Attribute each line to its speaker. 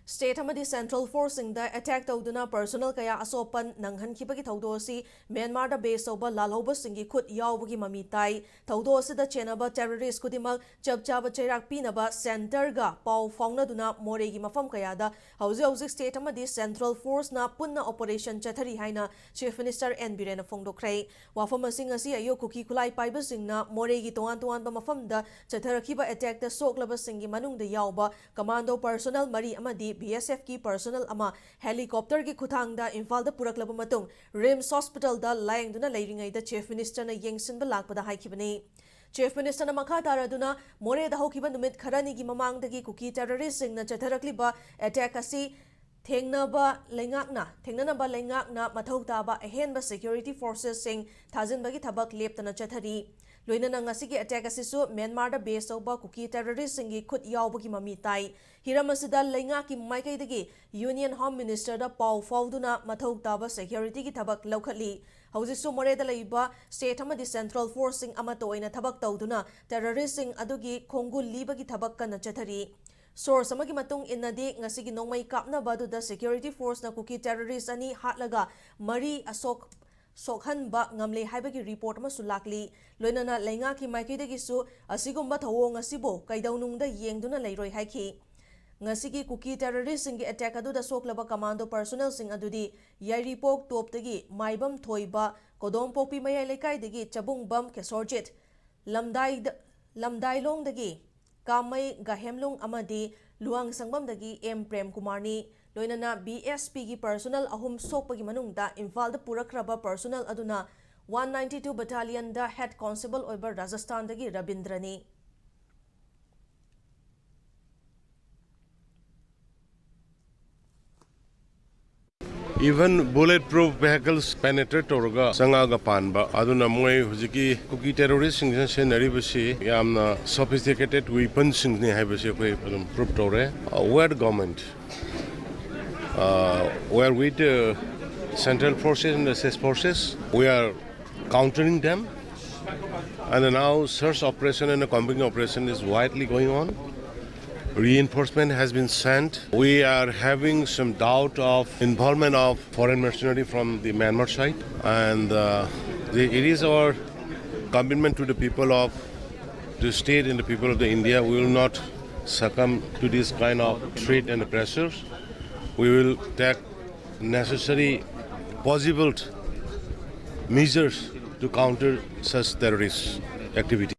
Speaker 1: State amadi Central Forcing the attack tawduna personal kaya asopan nanghankibagi thawdo si Myanmar da base over lalhoba singi khut yawbagi mami tai thawdo sida chenaba terrorist kudimak chapchaba chairak pinaba center ga paw faunaduna Moreh gi mafam kaya da hauzi state amadi Central Force na punna operation chathari haina Chief Minister N Biren phongdokrai wafam asing asi ayo kuki kulai paiba singna Moreh gi toan ba mafam da chatharakiba attack da soklaba singi manung da yawba commando personnel mari amadi BSF की personal अमा helicopter की खुथांग दा इम्फाल दा पुरकलब मतुंग RIMS hospital दा लायंगदुना लेरिंगै दा chief minister ना येंगसिनबा लाकपदा हाइखिबनी chief minister ना मखा तारादुना मोरे दा होखिबा नुमित खरानी की ममांग दगी कुकी टेररिस्ट सिंग ना चथरकलिबा अटैक असी थेंगनबा लेंगाकना मथौ ताबा अहेनबा security forces Singh थाजिनबगी थबक लेपतना चथरी लोइनना ngasi attack asisu Myanmar da base oba kuki terrorist singi khut yawbagi mami tai hiramasida lenga ki maikai dagi Union Home Minister da paw fauduna mathau taba security ki thabak laukhali haujisu Moreh da leiba state amadi Central Forcing ama toina thabak tawduna terrorist sing adugi khongul libagi thabak kana chathari source amagi matung innadi ngasi gi nongmai kapna badu da security force na kuki terrorist ani hatlaga mari asok Sokhan ba ngamle haibagi report ma sulakli loinana lenga ki maikidagi su asigumba thawong asibo kaidaunung da yengduna leiroi haiki ngasigi kuki terrorist singi attack adu da soklaba commando personnel sing adudi yairipok toptagi maibam thoiba kodom pokpi mayai lekai dagi chabung bam kesorjit lamdai long dagi kamai gahemlung amadi luang sangbam dagi M Prem Kumarni loinana BSP gi personnel ahum sokpagi manungda Imphal da purakraba personnel aduna 192 battalion da head constable oiber Rajasthan dagi Rabindrani
Speaker 2: Even bulletproof vehicles penetrate orga sangaga panba aduna moi hujiki kuki terrorist sing senaribasi yamna sophisticated weapons sing ne haibasi koi proof tore where government where with central forces and SS forces we are countering them and now search operation and a combined operation is widely going on. Reinforcement has been sent. We are having some doubt of involvement of foreign mercenary from the Myanmar side, and it is our commitment to the people of the state and the people of the India. We will not succumb to this kind of threat and pressures. We will take necessary possible measures to counter such terrorist activities.